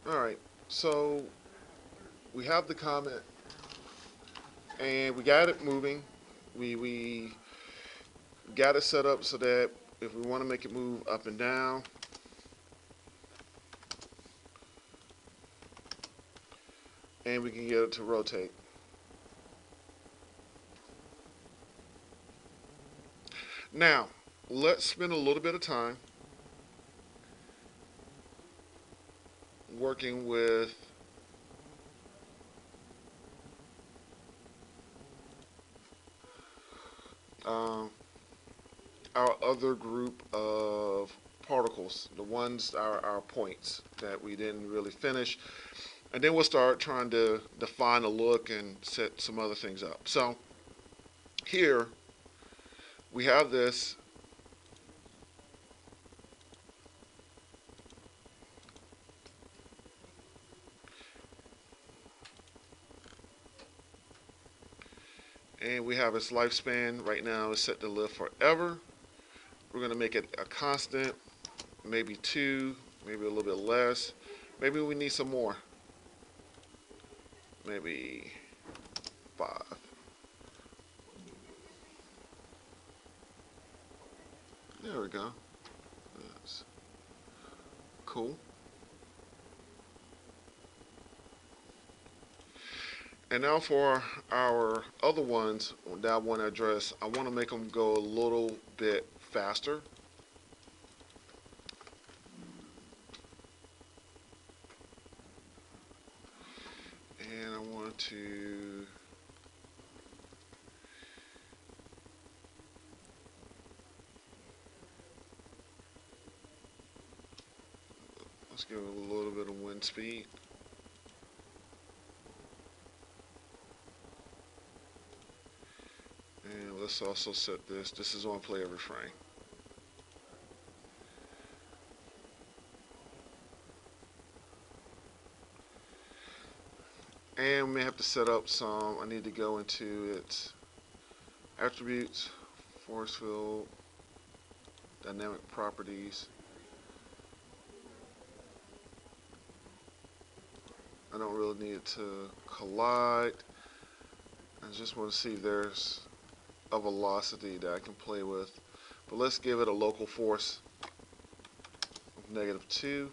All right, so we have the comet and we got it moving. We got it set up so that if we want to make it move up and down, and we can get it to rotate. Now, let's spend a little bit of time working with um, our other group of particles, the ones, our points that we didn't really finish. And then we'll start trying to define a look and set some other things up. So here we have this, and we have its lifespan right now is set to live forever. We're going to make it a constant, maybe 2, maybe a little bit less. Maybe we need some more, maybe 5. There we go. That's cool. And now for our other ones that I want to address, I want to make them go a little bit faster. And I want to let's give it a little bit of wind speed. And let's also set this. This is on play every frame. And we may have to set up some. I need to go into its attributes, force field, dynamic properties. I don't really need it to collide. I just want to see if there's a velocity that I can play with. But let's give it a local force of -2.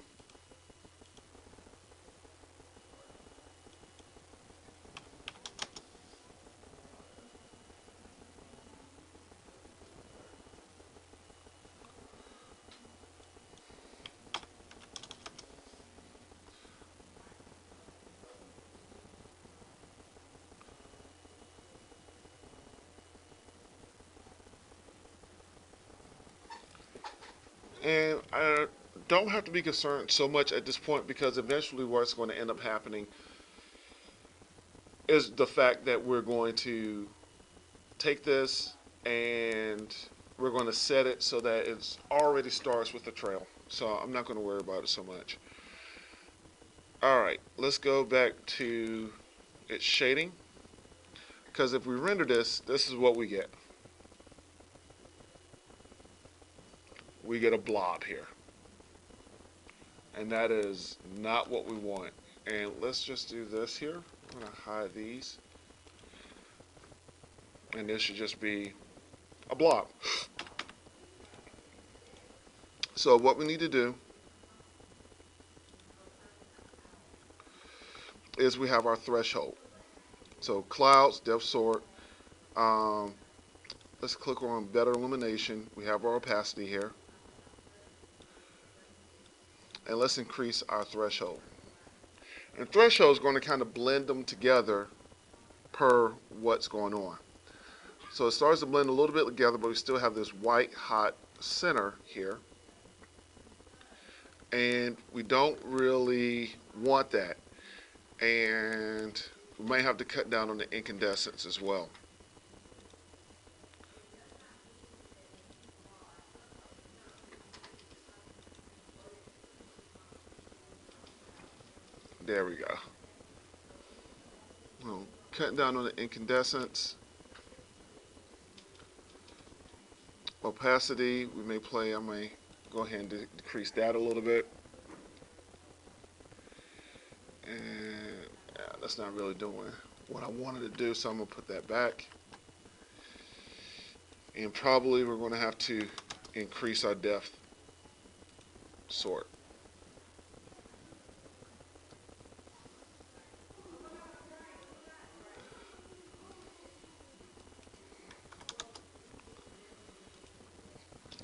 And I don't have to be concerned so much at this point because eventually what's going to end up happening is the fact that we're going to take this and we're going to set it so that it already starts with the trail. So I'm not going to worry about it so much. All right, let's go back to its shading because if we render this, this is what we get. We get a blob here. And that is not what we want. And let's just do this here. I'm going to hide these. And this should just be a blob. So what we need to do is we have our threshold. So clouds, depth sort. Um, let's click on better illumination. We have our opacity here. And let's increase our threshold. And threshold is going to kind of blend them together per what's going on. So it starts to blend a little bit together, but we still have this white hot center here. And we don't really want that. And we may have to cut down on the incandescence as well. There we go. Well, cutting down on the incandescence. Opacity, we may play, I may go ahead and decrease that a little bit. And that's not really doing what I wanted to do, so I'm going to put that back. And probably we're going to have to increase our depth sort.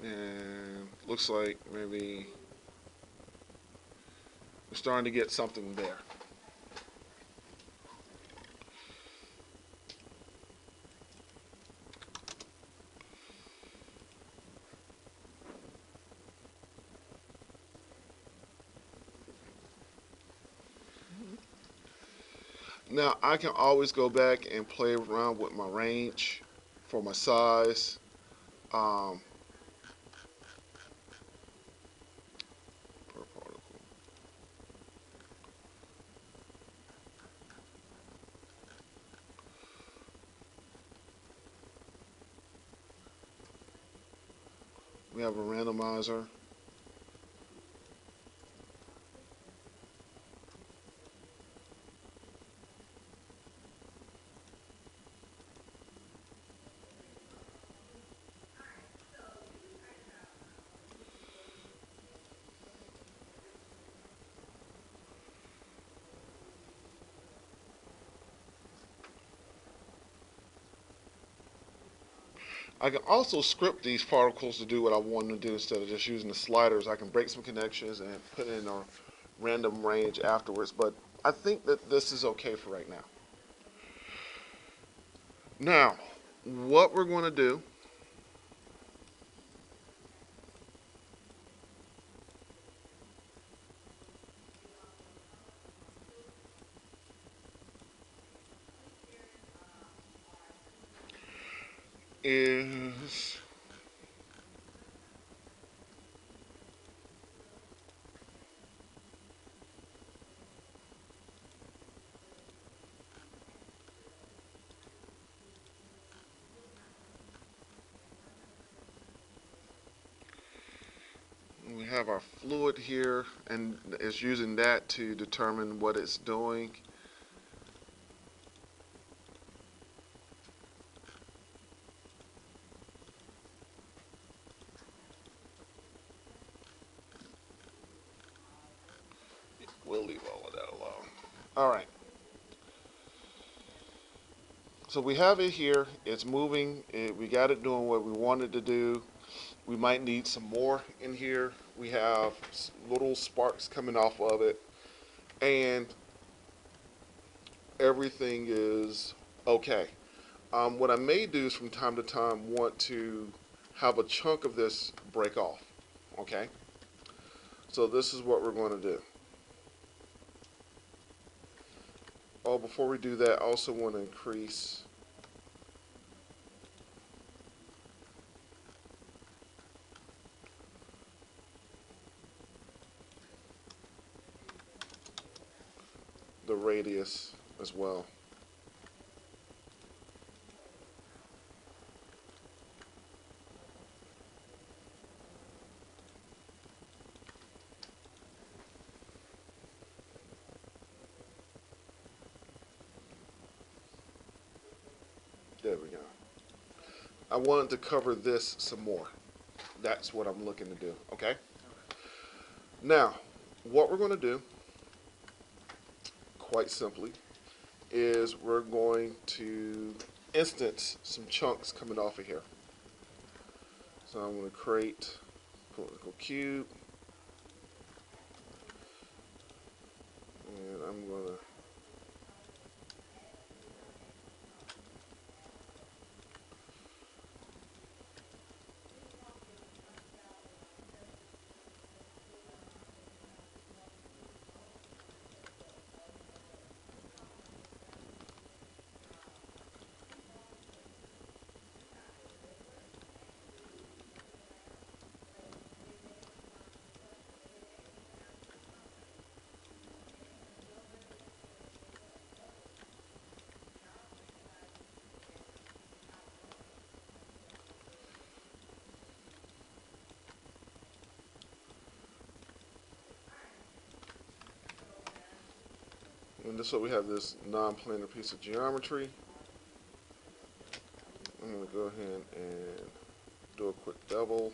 And looks like maybe we're starting to get something there. Now I can always go back and play around with my range for my size. Um, per particle. We have a randomizer. I can also script these particles to do what I want them to do instead of just using the sliders. I can break some connections and put in a random range afterwards, but I think that this is okay for right now. Now, what we're going to do is we have our fluid here, and it's using that to determine what it's doing. We'll leave all of that alone. All right. So we have it here. It's moving. We got it doing what we wanted to do. We might need some more in here. We have little sparks coming off of it, and everything is okay. What I may do is from time to time want to have a chunk of this break off. Okay. So this is what we're going to do. Oh, before we do that, I also want to increase the radius as well. There we go. I wanted to cover this some more. That's what I'm looking to do. Okay? Now, what we're going to do, quite simply, is we're going to instance some chunks coming off of here. So I'm going to create a political cube, and I'm going to And so we have this non-planar piece of geometry. I'm going to go ahead and do a quick bevel.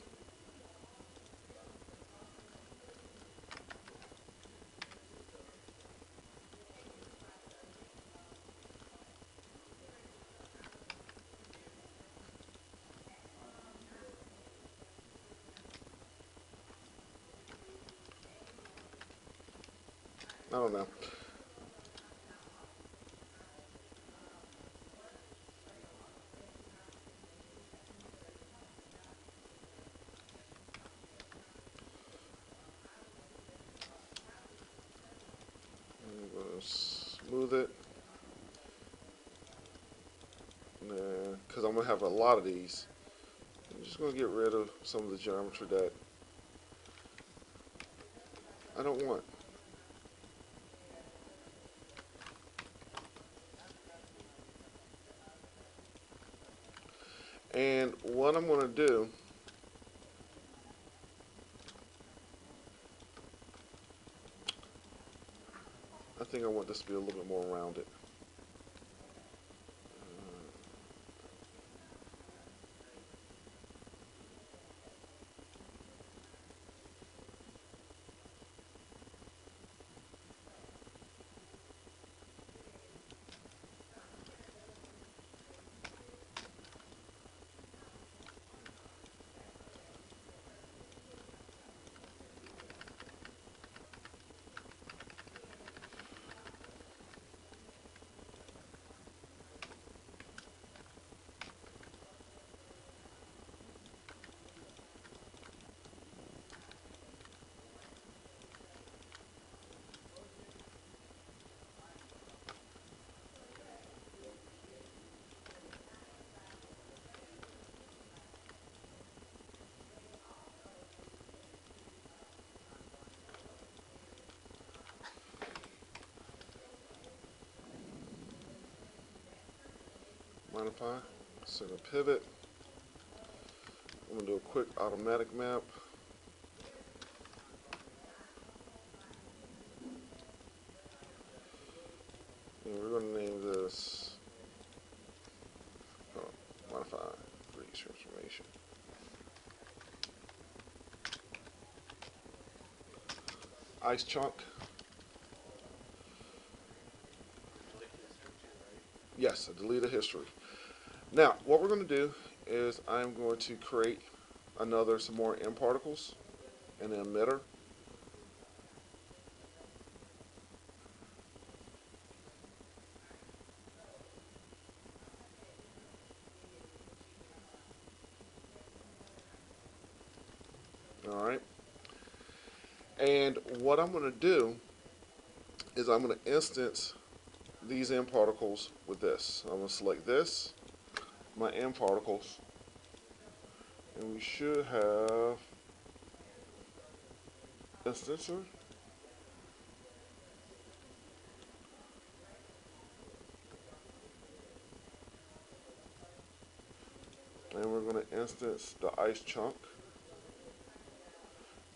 I don't know. I'm going to smooth it. Because I'm going to have a lot of these. I'm just going to get rid of some of the geometry that I don't want. And what I'm going to do, I think I want this to be a little bit more rounded. Modify, center pivot. I'm going to do a quick automatic map. And we're going to name this modify 3D transformation. Ice chunk. Yes, a deleted history. Now, what we're going to do is I'm going to create some more M particles and an emitter. All right. And what I'm going to do is I'm going to instance these M particles with this. I'm going to select this, my M particles, and we should have instancer. And we're going to instance the ice chunk.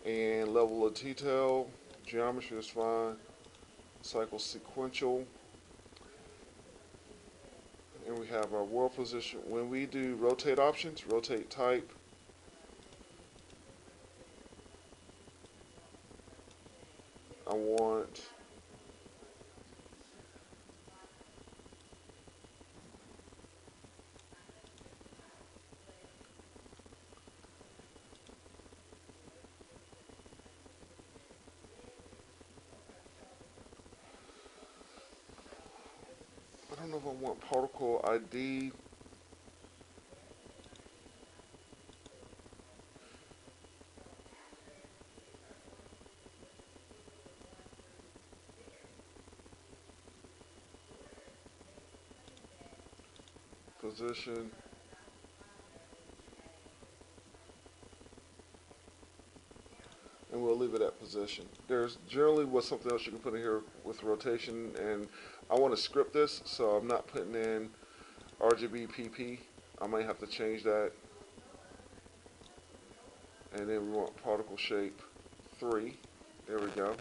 And level of detail, geometry is fine. Cycle sequential. And we have our world position. When we do rotate options, rotate type, I want I don't know if I want particle ID. Position. And we'll leave it at position. There's generally something else you can put in here with rotation, and I want to script this, so I'm not putting in RGB PP. I might have to change that. And then we want particle shape 3. There we go.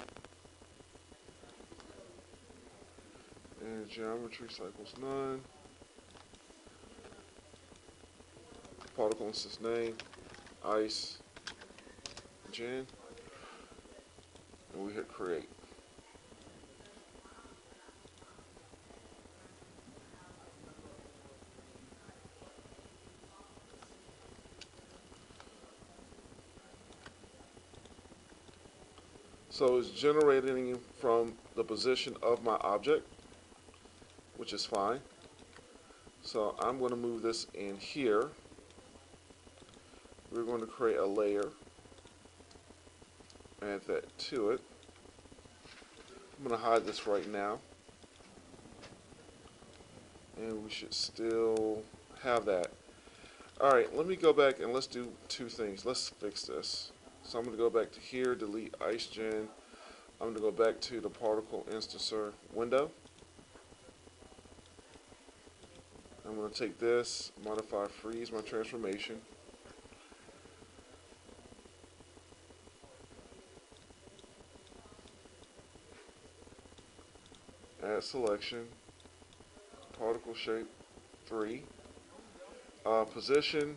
And geometry cycles none. Particle instance name, ice, gen, and we hit create. So it's generating from the position of my object, which is fine. So I'm going to move this in here. We're going to create a layer, add that to it. I'm going to hide this right now. And we should still have that. Alright, let me go back and let's do two things. Let's fix this. So I'm going to go back to here, delete IceGen. I'm going to go back to the particle instancer window. I'm going to take this, modify, freeze my transformation. Add selection, particle shape 3, position,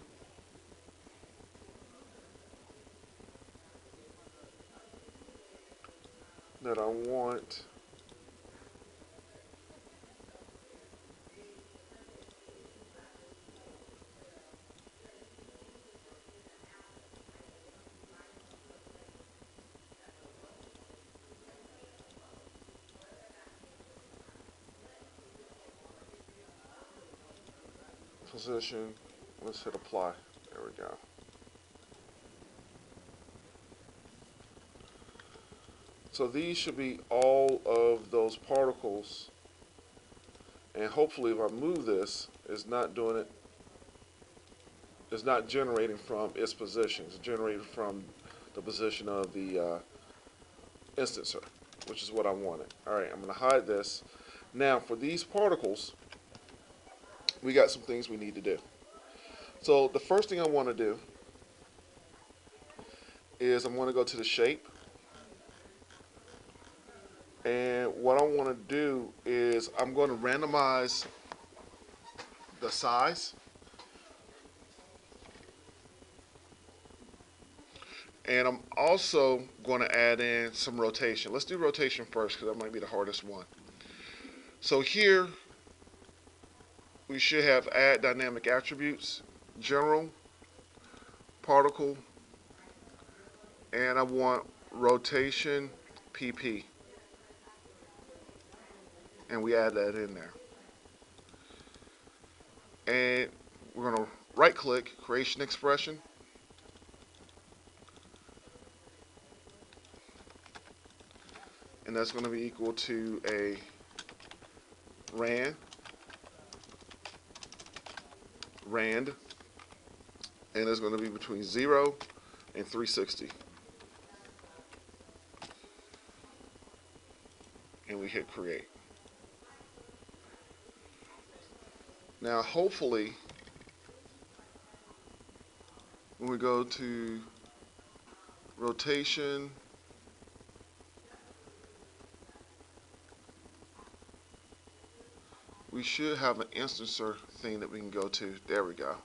that I want position, let's hit apply. There we go. So these should be all of those particles, and hopefully if I move this, it's not doing it, it's not generating from its position, it's generating from the position of the instancer, which is what I wanted. Alright, I'm going to hide this. Now for these particles, we got some things we need to do. So the first thing I want to do is I'm going to go to the shape, and what I want to do is I'm going to randomize the size, and I'm also going to add in some rotation. Let's do rotation first because that might be the hardest one. So here we should have add dynamic attributes, general, particle, and I want rotation PP, and we add that in there. And we're going to right click, creation expression, and that's going to be equal to a rand, and it's going to be between 0 and 360. And we hit create. Now hopefully when we go to rotation, we should have an instancer thing that we can go to. There we go.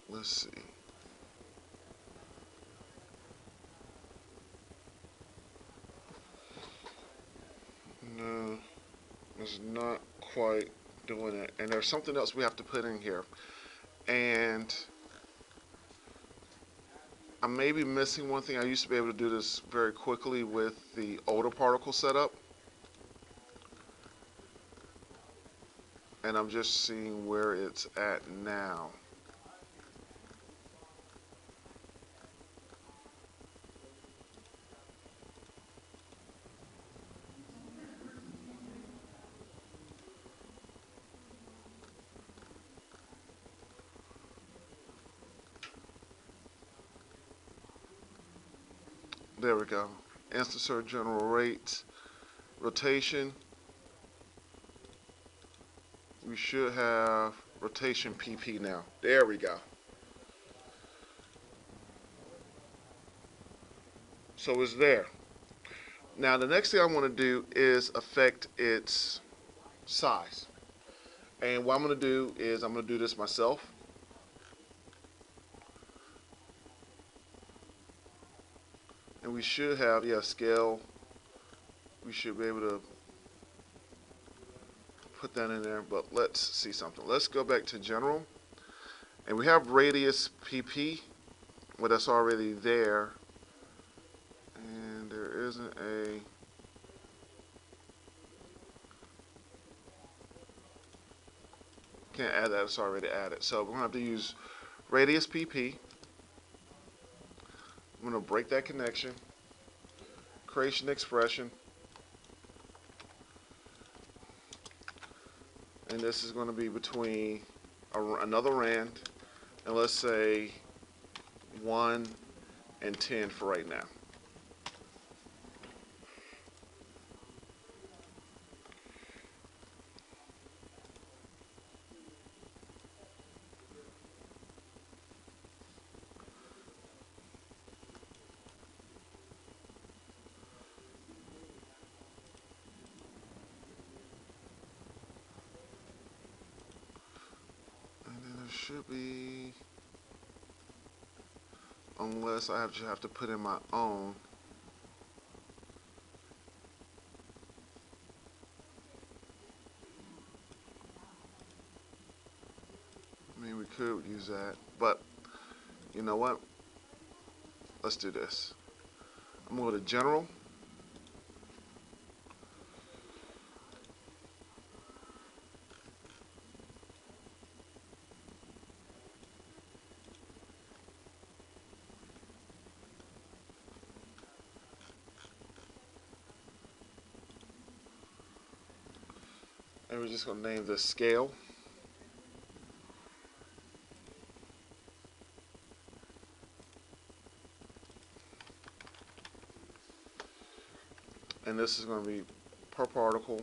Let's see. No, it's not quite doing it. And there's something else we have to put in here. And I may be missing one thing. I used to be able to do this very quickly with the older particle setup. And I'm just seeing where it's at now. There we go. insert general rates, rotation. We should have rotation PP now. There we go. So it's there. Now the next thing I want to do is affect its size. And what I'm going to do is I'm going to do this myself. And we should have, yeah, scale. We should be able to put that in there, but let's see something. Let's go back to general. And we have radius PP, well, that's already there. And there isn't a, can't add that, it's already added. So we're going to have to use radius PP. I'm going to break that connection, creation expression, and this is going to be between another rand, and let's say 1 and 10 for right now. Should be, unless I just have to put in my own. I mean, we could use that, but you know what? Let's do this. I'm going to go to general. And we're just going to name this scale. And this is going to be per particle.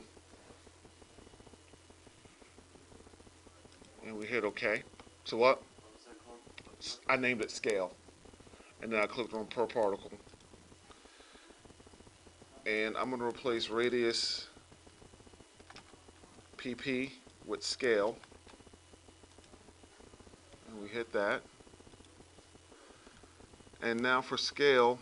And we hit OK. So what? I named it scale. And then I clicked on per particle. And I'm going to replace radius PP with scale, and we hit that. And now for scale,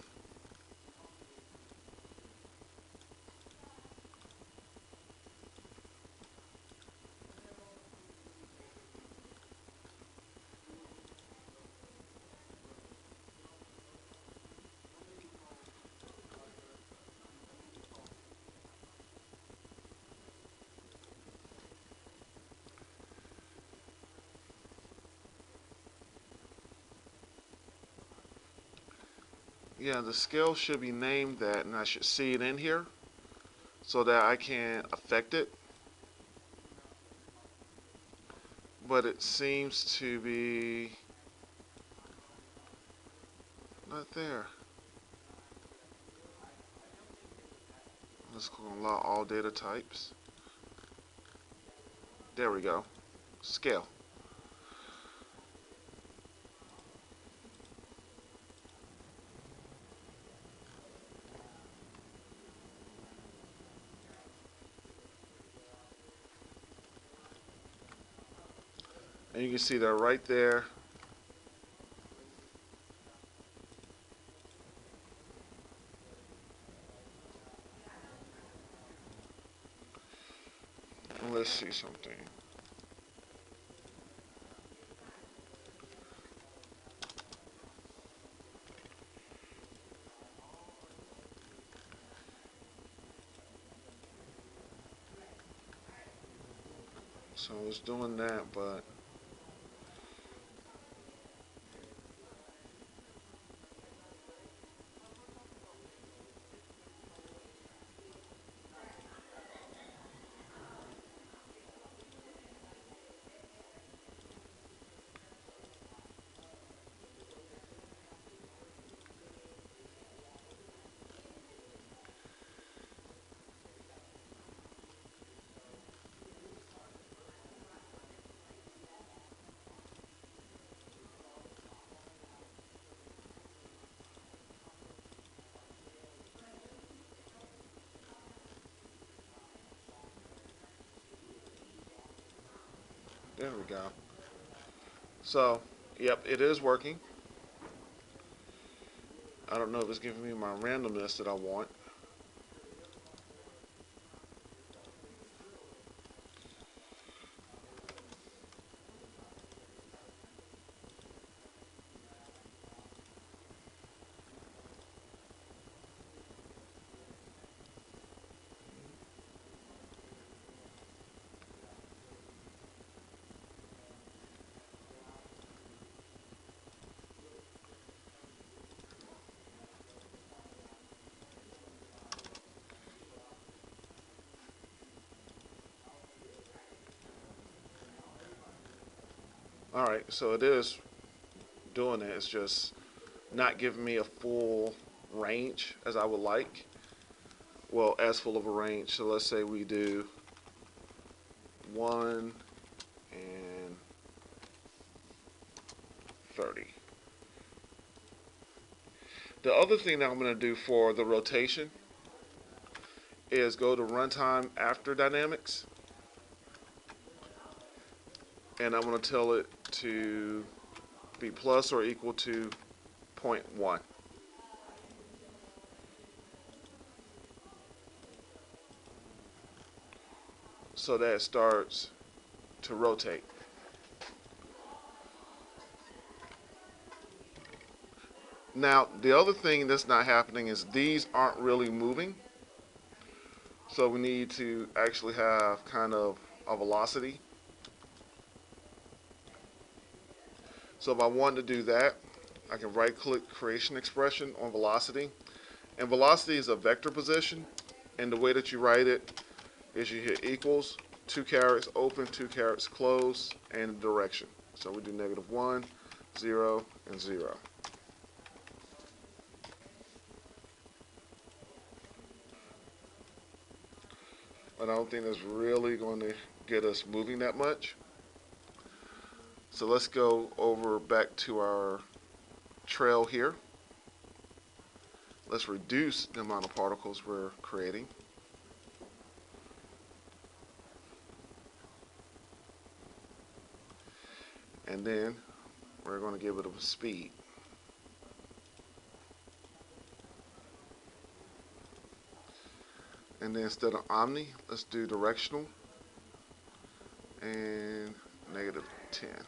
yeah, the scale should be named that, and I should see it in here so that I can affect it. But it seems to be not there. Let's go and allow all data types. There we go. Scale. And you can see that right there. And let's see something. So I was doing that, but There we go. So, yep, it is working. I don't know if it's giving me my randomness that I want. All right, so it is doing it. It's just not giving me a full range as I would like. Well, as full of a range. So let's say we do 1 and 30. The other thing that I'm going to do for the rotation is go to runtime after dynamics, and I'm going to tell it to be plus or equal to zero point 0.1. So that it starts to rotate. Now, the other thing that's not happening is these aren't really moving. So we need to actually have kind of a velocity. So if I wanted to do that, I can right click creation expression on velocity. And velocity is a vector position. And the way that you write it is you hit equals, 2 carets open, 2 carets close, and the direction. So we do -1, 0, and 0. But I don't think that's really going to get us moving that much. So let's go over back to our trail here. Let's reduce the amount of particles we're creating. And then we're going to give it a speed. And then instead of omni, let's do directional and -10.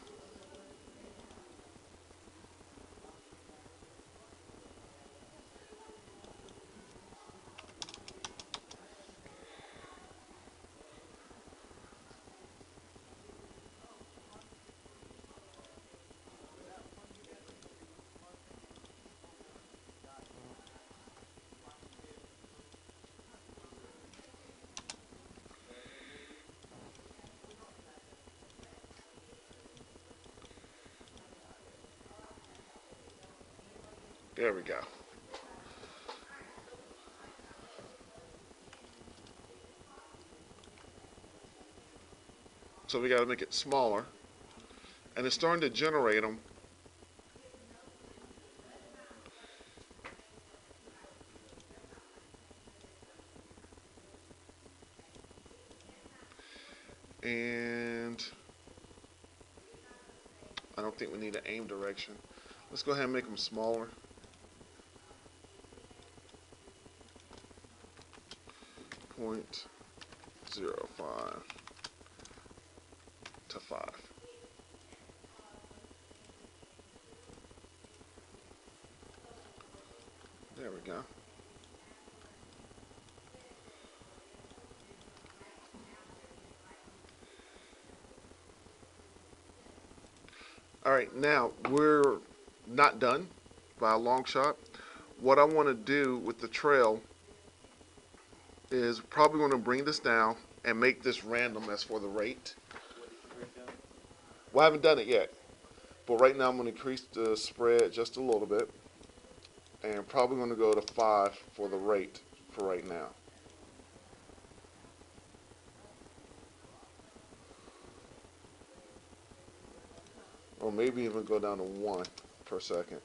There we go. So we got to make it smaller. And it's starting to generate them. And I don't think we need an aim direction. Let's go ahead and make them smaller. 0.05 to 5. There we go. All right, now we're not done by a long shot. What I want to do with the trail is probably going to bring this down and make this random as for the rate. Well, I haven't done it yet, but right now I'm going to increase the spread just a little bit, and probably going to go to 5 for the rate for right now. Or maybe even go down to 1 per second.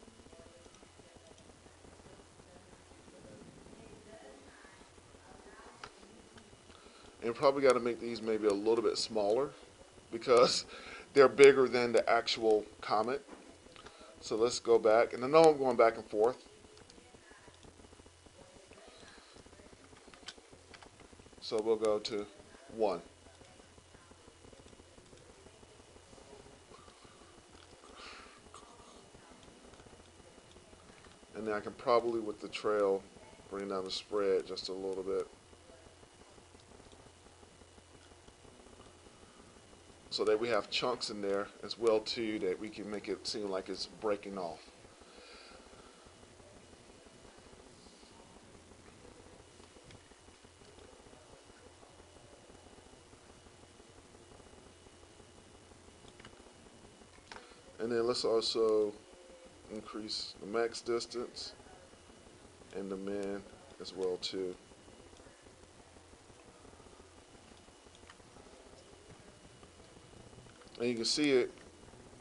And probably got to make these maybe a little bit smaller, because They're bigger than the actual comet. So let's go back. And I know I'm going back and forth. So we'll go to 1. And then I can probably, with the trail, bring down the spread just a little bit. So that we have chunks in there as well too, that we can make it seem like it's breaking off. And then let's also increase the max distance and the min as well too. And you can see it,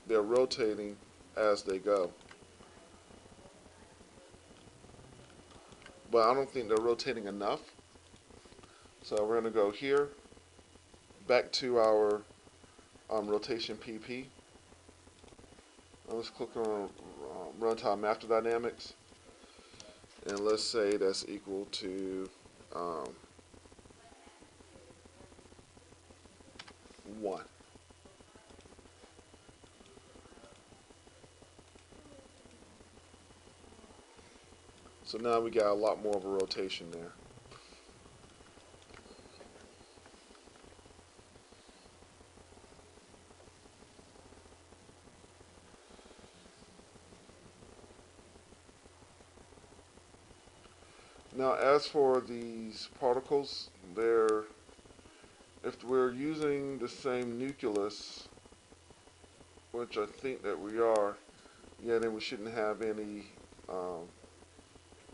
they're rotating as they go. But I don't think they're rotating enough. So we're going to go here, back to our rotation PP. Let's click on runtime master dynamics, and let's say that's equal to 1. So now we got a lot more of a rotation there. Now, as for these particles, if we're using the same nucleus, which I think that we are, yeah, then we shouldn't have any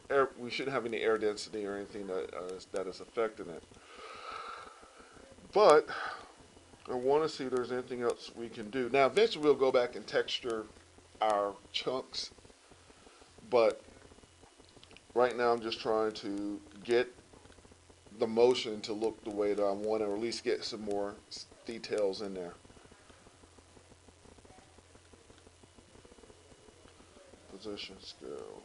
air density or anything that is affecting it. But I want to see if there's anything else we can do. Now, eventually we'll go back and texture our chunks, but right now I'm just trying to get the motion to look the way that I want, or at least get some more details in there. Position scale.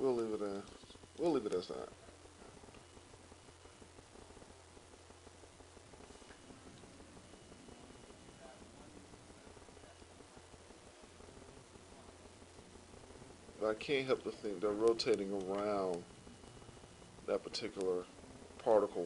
We'll leave it in. We'll leave it as that. But I can't help but think they're rotating around that particular particle.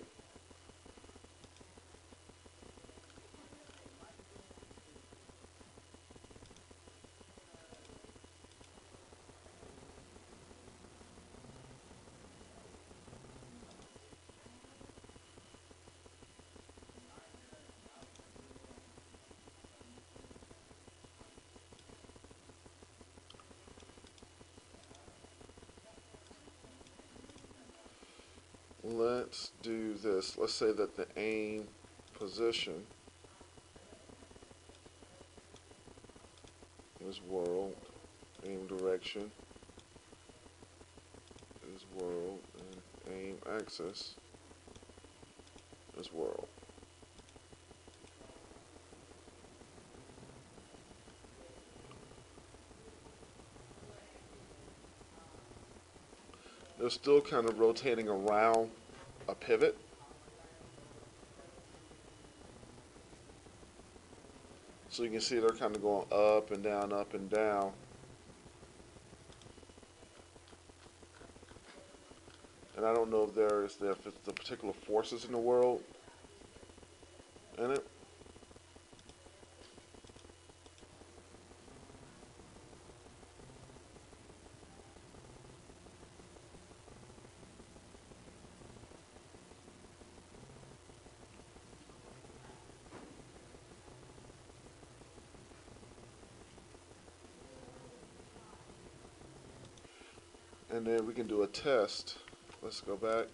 Let's do this. Let's say that the aim position is world, aim direction is world, and aim axis is world. They're still kind of rotating around a pivot. So you can see they're kind of going up and down, up and down. And I don't know if it's the particular forces in the world in it. And then we can do a test. Let's go back.